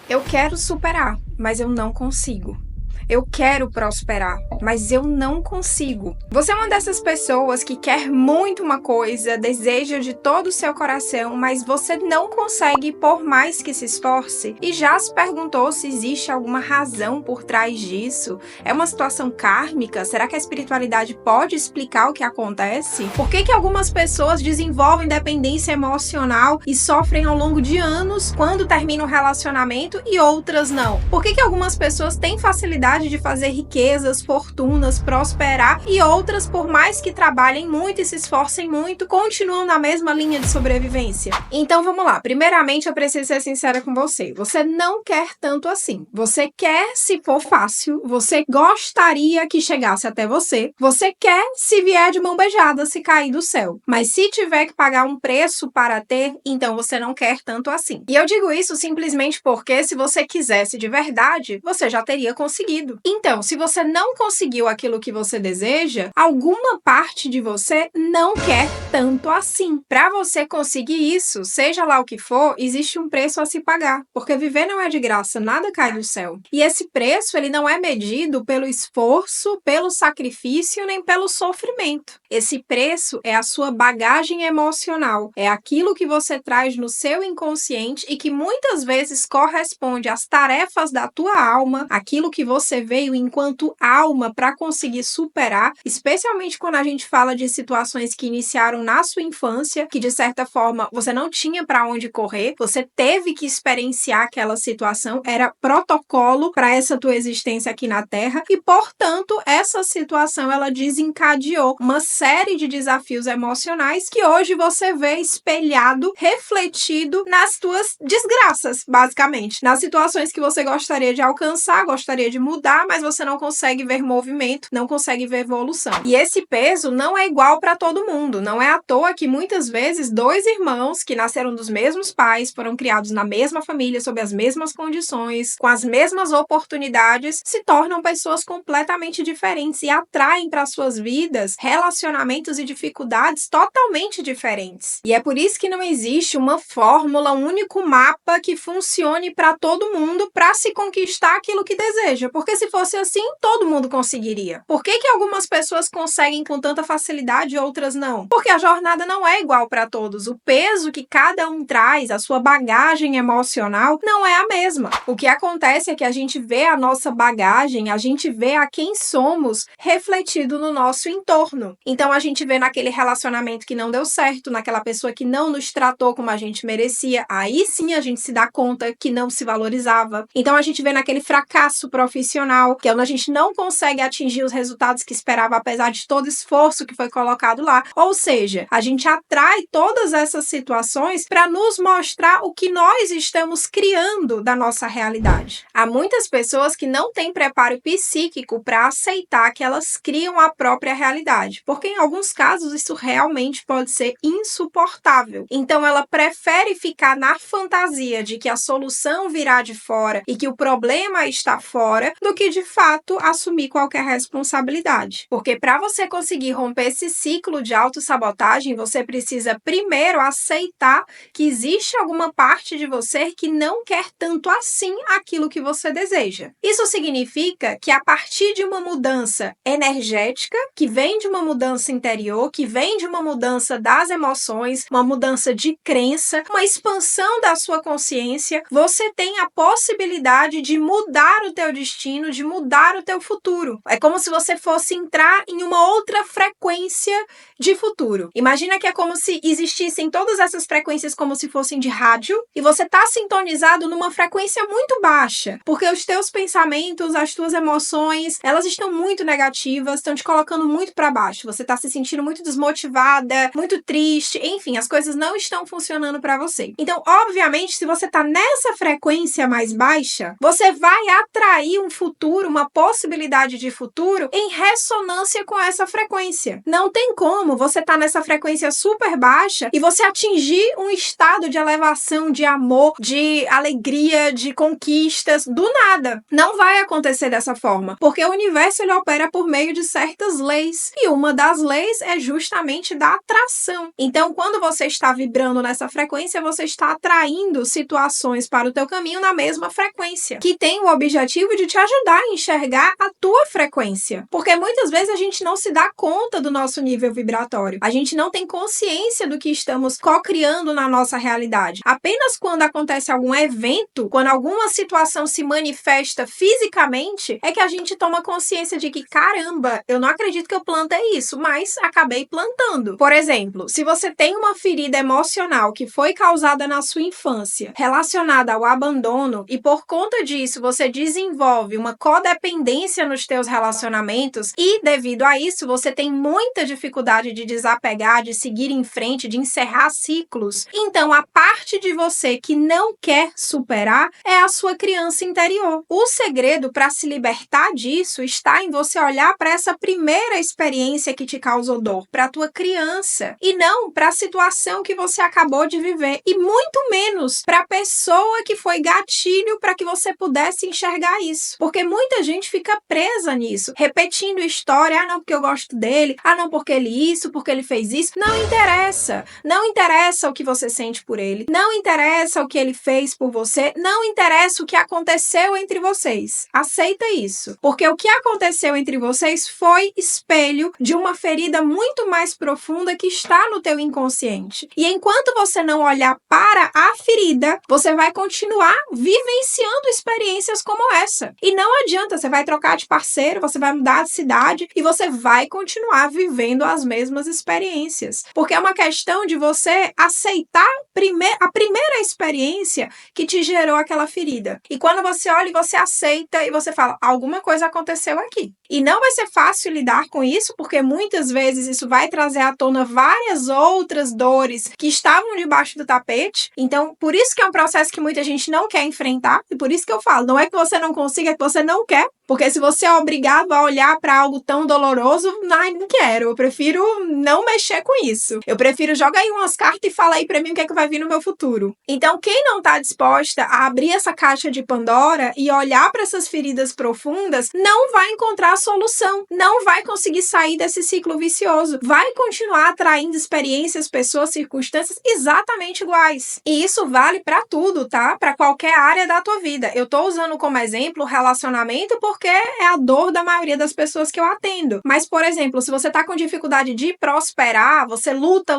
Eu quero superar, mas eu não consigo. Eu quero prosperar, mas eu não consigo. Você é uma dessas pessoas que quer muito uma coisa, deseja de todo o seu coração, mas você não consegue por mais que se esforce? E já se perguntou se existe alguma razão por trás disso? É uma situação kármica? Será que a espiritualidade pode explicar o que acontece? Por que algumas pessoas desenvolvem dependência emocional e sofrem ao longo de anos quando terminam um relacionamento e outras não? Por que algumas pessoas têm facilidade de fazer riquezas, fortunas, prosperar e outras, por mais que trabalhem muito e se esforcem muito, continuam na mesma linha de sobrevivência? Então vamos lá. Primeiramente, eu preciso ser sincera com você. Você não quer tanto assim. Você quer se for fácil, você gostaria que chegasse até você, você quer se vier de mão beijada, se cair do céu. Mas se tiver que pagar um preço para ter, então você não quer tanto assim. E eu digo isso simplesmente porque se você quisesse de verdade, você já teria conseguido. Então, se você não conseguiu aquilo que você deseja, alguma parte de você não quer tanto assim. Para você conseguir isso, seja lá o que for, existe um preço a se pagar, porque viver não é de graça, nada cai do céu. E esse preço, ele não é medido pelo esforço, pelo sacrifício, nem pelo sofrimento. Esse preço é a sua bagagem emocional, é aquilo que você traz no seu inconsciente e que muitas vezes corresponde às tarefas da tua alma, aquilo que você veio enquanto alma para conseguir superar, especialmente quando a gente fala de situações que iniciaram na sua infância, que de certa forma você não tinha para onde correr, você teve que experienciar aquela situação, era protocolo para essa tua existência aqui na Terra e, portanto, essa situação ela desencadeou uma série de desafios emocionais que hoje você vê espelhado, refletido nas tuas desgraças, basicamente, nas situações que você gostaria de alcançar, gostaria de mudar, mas você não consegue ver movimento, não consegue ver evolução. E esse peso não é igual para todo mundo. Não é à toa que muitas vezes dois irmãos que nasceram dos mesmos pais, foram criados na mesma família, sob as mesmas condições, com as mesmas oportunidades, se tornam pessoas completamente diferentes e atraem para suas vidas relacionamentos e dificuldades totalmente diferentes. E é por isso que não existe uma fórmula, um único mapa que funcione para todo mundo para se conquistar aquilo que deseja. Porque se fosse assim, todo mundo conseguiria. Por que algumas pessoas conseguem com tanta facilidade e outras não? Porque a jornada não é igual para todos. O peso que cada um traz, a sua bagagem emocional, não é a mesma. O que acontece é que a gente vê a nossa bagagem, a gente vê a quem somos refletido no nosso entorno. Então a gente vê naquele relacionamento que não deu certo, naquela pessoa que não nos tratou como a gente merecia, aí sim a gente se dá conta que não se valorizava. Então a gente vê naquele fracasso profissional, que é onde a gente não consegue atingir os resultados que esperava, apesar de todo o esforço que foi colocado lá. Ou seja, a gente atrai todas essas situações para nos mostrar o que nós estamos criando da nossa realidade. Há muitas pessoas que não têm preparo psíquico para aceitar que elas criam a própria realidade, porque em alguns casos isso realmente pode ser insuportável. Então ela prefere ficar na fantasia de que a solução virá de fora e que o problema está fora, do que de fato assumir qualquer responsabilidade. Porque para você conseguir romper esse ciclo de autossabotagem, você precisa primeiro aceitar que existe alguma parte de você que não quer tanto assim aquilo que você deseja. Isso significa que a partir de uma mudança energética, que vem de uma mudança interior, que vem de uma mudança das emoções, uma mudança de crença, uma expansão da sua consciência, você tem a possibilidade de mudar o teu destino, de mudar o teu futuro. É como se você fosse entrar em uma outra frequência de futuro. Imagina que é como se existissem todas essas frequências como se fossem de rádio e você está sintonizado numa frequência muito baixa, porque os teus pensamentos, as tuas emoções, elas estão muito negativas, estão te colocando muito para baixo. Você está se sentindo muito desmotivada, muito triste, enfim, as coisas não estão funcionando para você. Então, obviamente, se você está nessa frequência mais baixa, você vai atrair um futuro, uma possibilidade de futuro em ressonância com essa frequência. Não tem como você estar nessa frequência super baixa e você atingir um estado de elevação, de amor, de alegria, de conquistas, do nada. Não vai acontecer dessa forma, porque o universo ele opera por meio de certas leis, e uma das das leis é justamente da atração. Então, quando você está vibrando nessa frequência, você está atraindo situações para o teu caminho na mesma frequência, que tem o objetivo de te ajudar a enxergar a tua frequência. Porque muitas vezes a gente não se dá conta do nosso nível vibratório. A gente não tem consciência do que estamos co-criando na nossa realidade. Apenas quando acontece algum evento, quando alguma situação se manifesta fisicamente, é que a gente toma consciência de que, caramba, eu não acredito que eu plantei isso, mas acabei plantando. Por exemplo, se você tem uma ferida emocional que foi causada na sua infância, relacionada ao abandono, e por conta disso você desenvolve uma codependência nos teus relacionamentos, e devido a isso você tem muita dificuldade de desapegar, de seguir em frente, de encerrar ciclos, então a parte de você que não quer superar é a sua criança interior. O segredo para se libertar disso está em você olhar para essa primeira experiência que te causou dor, para a tua criança, e não para a situação que você acabou de viver, e muito menos para a pessoa que foi gatilho para que você pudesse enxergar isso. Porque muita gente fica presa nisso, repetindo história, não porque eu gosto dele, não porque ele isso, porque ele fez isso. Não interessa. Não interessa o que você sente por ele, não interessa o que ele fez por você, não interessa o que aconteceu entre vocês. Aceita isso. Porque o que aconteceu entre vocês foi espelho de uma ferida muito mais profunda que está no teu inconsciente. E enquanto você não olhar para a ferida, você vai continuar vivenciando experiências como essa. E não adianta, você vai trocar de parceiro, você vai mudar de cidade e você vai continuar vivendo as mesmas experiências. Porque é uma questão de você aceitar a primeira experiência que te gerou aquela ferida. E quando você olha e você aceita e você fala, alguma coisa aconteceu aqui. E não vai ser fácil lidar com isso, porque muitas vezes isso vai trazer à tona várias outras dores que estavam debaixo do tapete. Então, por isso que é um processo que muita gente não quer enfrentar, e por isso que eu falo, não é que você não consiga, é que você não quer. Porque se você é obrigado a olhar para algo tão doloroso, não quero, eu prefiro não mexer com isso. Eu prefiro jogar aí umas cartas e falar aí para mim o que é que vai vir no meu futuro. Então, quem não está disposta a abrir essa caixa de Pandora e olhar para essas feridas profundas, não vai encontrar a solução, não vai conseguir sair desse ciclo vicioso, vai continuar atraindo experiências, pessoas, circunstâncias exatamente iguais. E isso vale para tudo, tá? Para qualquer área da tua vida. Eu tô usando como exemplo o relacionamento porque é a dor da maioria das pessoas que eu atendo. Mas, por exemplo, se você tá com dificuldade de prosperar, você luta,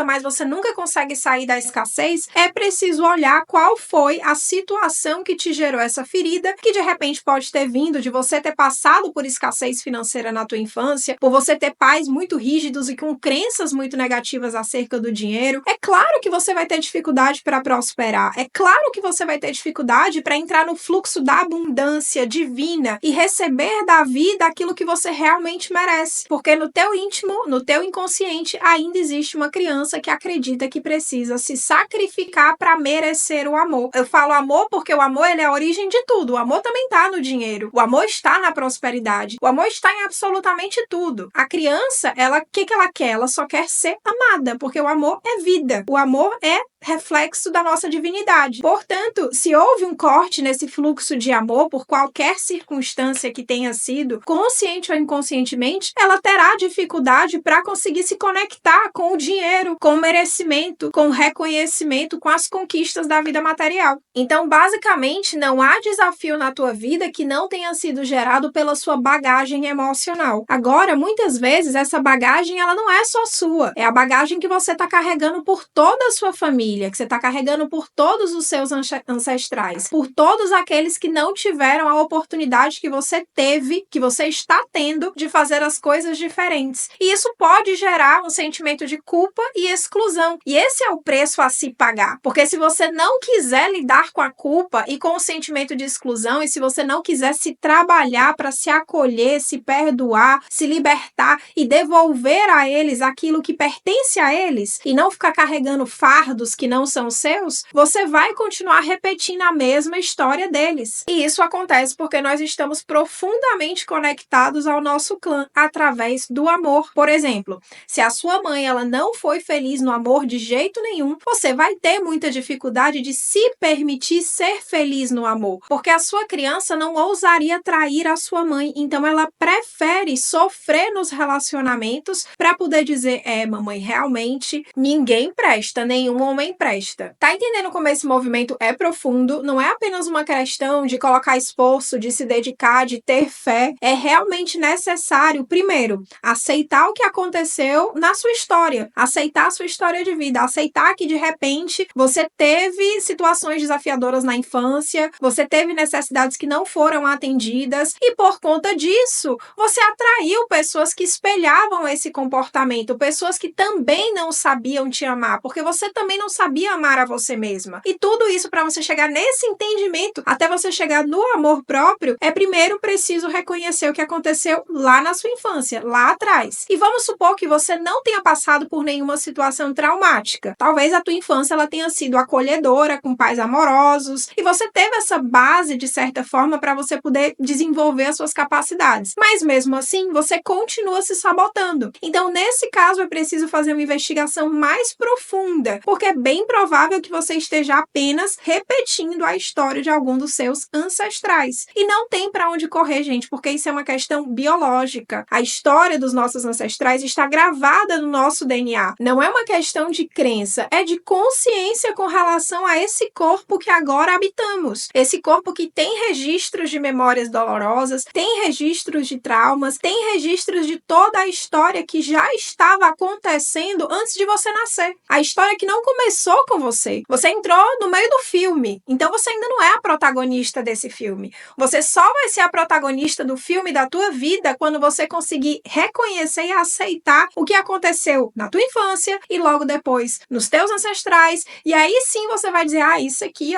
mas você nunca consegue sair da escassez, é preciso olhar qual foi a situação que te gerou essa ferida, que de repente pode ter vindo de você ter passado por escassez financeira na tua infância, por você ter pais muito rígidos e com crenças muito negativas acerca do dinheiro. É claro que você vai ter dificuldade para prosperar. É claro que você vai ter dificuldade para entrar no fluxo da abundância divina e receber da vida aquilo que você realmente merece. Porque no teu íntimo, no teu inconsciente, ainda existe uma criança que acredita que precisa se sacrificar para merecer o amor. Eu falo amor porque o amor, ele é a origem de tudo. O amor também está no dinheiro. O amor está na prosperidade. O amor está em absolutamente tudo. A criança, o que ela quer? Ela só quer ser amada, porque o amor é vida. O amor é reflexo da nossa divinidade. Portanto, se houve um corte nesse fluxo de amor por qualquer circunstância que tenha sido, consciente ou inconscientemente, ela terá dificuldade para conseguir se conectar com o dinheiro, com o merecimento, com o reconhecimento, com as conquistas da vida material. Então, basicamente, não há desafio na tua vida que não tenha sido gerado pela sua bagagem emocional. Agora, muitas vezes, essa bagagem ela não é só sua, é a bagagem que você está carregando por toda a sua família, que você está carregando por todos os seus ancestrais, por todos aqueles que não tiveram a oportunidade que você teve, que você está tendo de fazer as coisas diferentes. E isso pode gerar um sentimento de culpa e exclusão. E esse é o preço a se pagar. Porque se você não quiser lidar com a culpa e com o sentimento de exclusão, e se você não quiser se trabalhar para se acolher, se perdoar, se libertar e devolver a eles aquilo que pertence a eles, e não ficar carregando fardos que não são seus, você vai continuar repetindo a mesma história deles. E isso acontece porque nós estamos profundamente conectados ao nosso clã através do amor. Por exemplo, se a sua mãe ela não foi feliz no amor de jeito nenhum, você vai ter muita dificuldade de se permitir ser feliz no amor, porque a sua criança não ousaria trair a sua mãe, então ela prefere sofrer nos relacionamentos para poder dizer, mamãe, realmente ninguém presta, nenhum homem presta. Tá entendendo como esse movimento é profundo? Não é apenas uma questão de colocar esforço, de se dedicar, de ter fé. É realmente necessário, primeiro, aceitar o que aconteceu na sua história, aceitar a sua história de vida, aceitar que de repente você teve situações desafiadoras na infância, você teve necessidades que não foram atendidas e por conta disso você atraiu pessoas que espelhavam esse comportamento, pessoas que também não sabiam te amar, porque você também não sabia amar a você mesma. E tudo isso para você chegar nesse entendimento, até você chegar no amor próprio, é primeiro preciso reconhecer o que aconteceu lá na sua infância, lá atrás. E vamos supor que você não tenha passado por nenhuma situação traumática. Talvez a tua infância ela tenha sido acolhedora, com pais amorosos, e você teve essa base de certa forma para você poder desenvolver as suas capacidades. Mas mesmo assim, você continua se sabotando. Então, nesse caso, é preciso fazer uma investigação mais profunda, porque é bem provável que você esteja apenas repetindo a história de algum dos seus ancestrais. E não tem para onde correr, gente, porque isso é uma questão biológica. A história dos nossos ancestrais está gravada no nosso DNA. Não é uma questão de crença, é de consciência com relação a esse corpo que agora habitamos. Esse corpo que tem registros de memórias dolorosas, tem registros de traumas, tem registros de toda a história que já estava acontecendo antes de você nascer. A história que não começou com você. Você entrou no meio do filme, então você ainda não é a protagonista desse filme. Você só vai ser a protagonista do filme da tua vida quando você conseguir reconhecer e aceitar o que aconteceu na tua infância e logo depois nos teus ancestrais. E aí sim você vai dizer, isso aqui,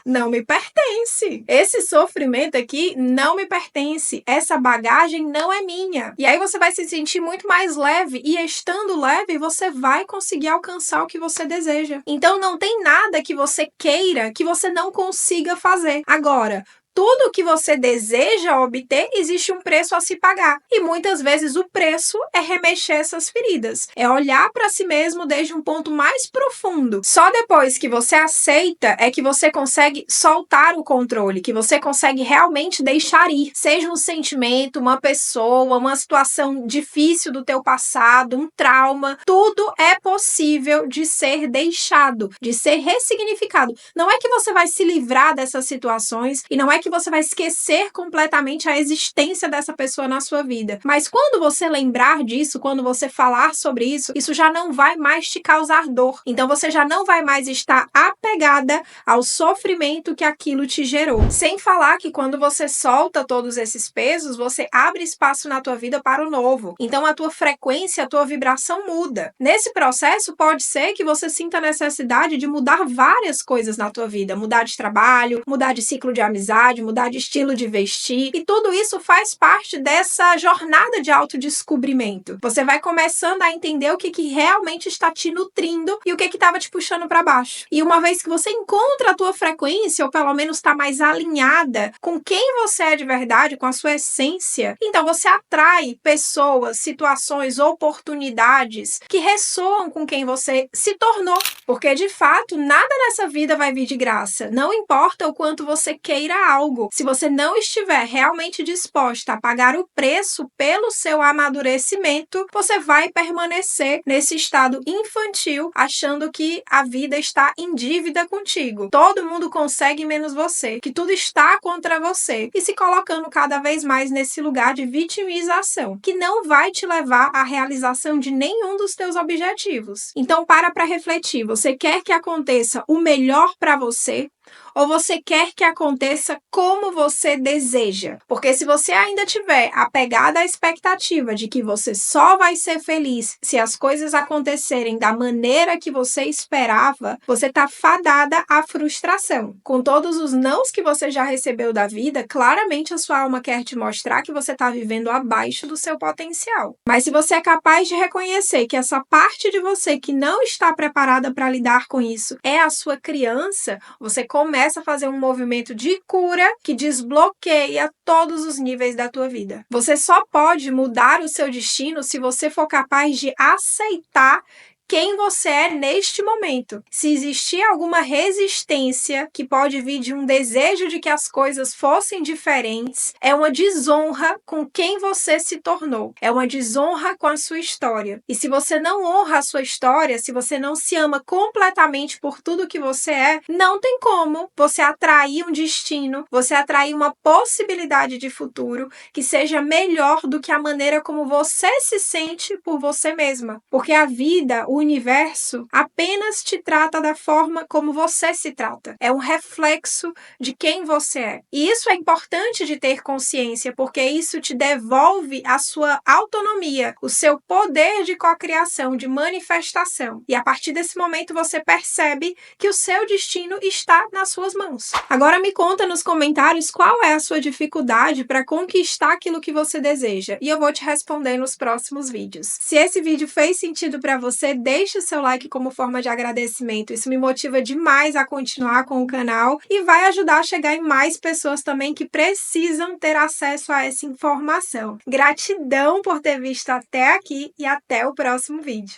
não me pertence. Esse sofrimento aqui não me pertence. Essa bagagem não é minha. E aí você vai se sentir muito mais leve e estando leve, você vai conseguir alcançar o que você deseja. Então não tem nada que você queira que você não consiga fazer. Agora, tudo que você deseja obter, existe um preço a se pagar. E muitas vezes o preço é remexer essas feridas. É olhar para si mesmo desde um ponto mais profundo. Só depois que você aceita é que você consegue soltar o controle, que você consegue realmente deixar ir. Seja um sentimento, uma pessoa, uma situação difícil do teu passado, um trauma. Tudo é possível de ser deixado, de ser ressignificado. Não é que você vai se livrar dessas situações e não é que você vai esquecer completamente a existência dessa pessoa na sua vida. Mas quando você lembrar disso, quando você falar sobre isso, isso já não vai mais te causar dor. Então você já não vai mais estar apegada ao sofrimento que aquilo te gerou. Sem falar que quando você solta todos esses pesos, você abre espaço na tua vida para o novo. Então a tua frequência, a tua vibração muda. Nesse processo, pode ser que você sinta a necessidade de mudar várias coisas na tua vida. Mudar de trabalho, mudar de ciclo de amizade, mudar de estilo de vestir, e tudo isso faz parte dessa jornada de autodescobrimento. Você vai começando a entender o que realmente está te nutrindo e o que estava te puxando para baixo. E uma vez que você encontra a tua frequência, ou pelo menos está mais alinhada com quem você é de verdade, com a sua essência, então você atrai pessoas, situações, oportunidades que ressoam com quem você se tornou. Porque, de fato, nada nessa vida vai vir de graça. Não importa o quanto você queira algo. Se você não estiver realmente disposta a pagar o preço pelo seu amadurecimento, você vai permanecer nesse estado infantil, achando que a vida está em dívida contigo. Todo mundo consegue menos você, que tudo está contra você, e se colocando cada vez mais nesse lugar de vitimização, que não vai te levar à realização de nenhum dos teus objetivos. Então, para refletir. Você quer que aconteça o melhor para você? ou você quer que aconteça como você deseja? Porque se você ainda tiver apegado à expectativa de que você só vai ser feliz se as coisas acontecerem da maneira que você esperava, você está fadada à frustração. Com todos os nãos que você já recebeu da vida, claramente a sua alma quer te mostrar que você está vivendo abaixo do seu potencial. Mas se você é capaz de reconhecer que essa parte de você que não está preparada para lidar com isso é a sua criança, você começa a fazer um movimento de cura que desbloqueia todos os níveis da tua vida. Você só pode mudar o seu destino se você for capaz de aceitar quem você é neste momento. Se existir alguma resistência que pode vir de um desejo de que as coisas fossem diferentes, é uma desonra com quem você se tornou. É uma desonra com a sua história. E se você não honra a sua história, se você não se ama completamente por tudo que você é, não tem como você atrair um destino, você atrair uma possibilidade de futuro que seja melhor do que a maneira como você se sente por você mesma. Porque a vida, o universo apenas te trata da forma como você se trata. É um reflexo de quem você é. E isso é importante de ter consciência, porque isso te devolve a sua autonomia, o seu poder de cocriação, de manifestação. E a partir desse momento você percebe que o seu destino está nas suas mãos. Agora me conta nos comentários qual é a sua dificuldade para conquistar aquilo que você deseja. E eu vou te responder nos próximos vídeos. Se esse vídeo fez sentido para você, deixe o seu like como forma de agradecimento. Isso me motiva demais a continuar com o canal e vai ajudar a chegar em mais pessoas também que precisam ter acesso a essa informação. Gratidão por ter visto até aqui e até o próximo vídeo.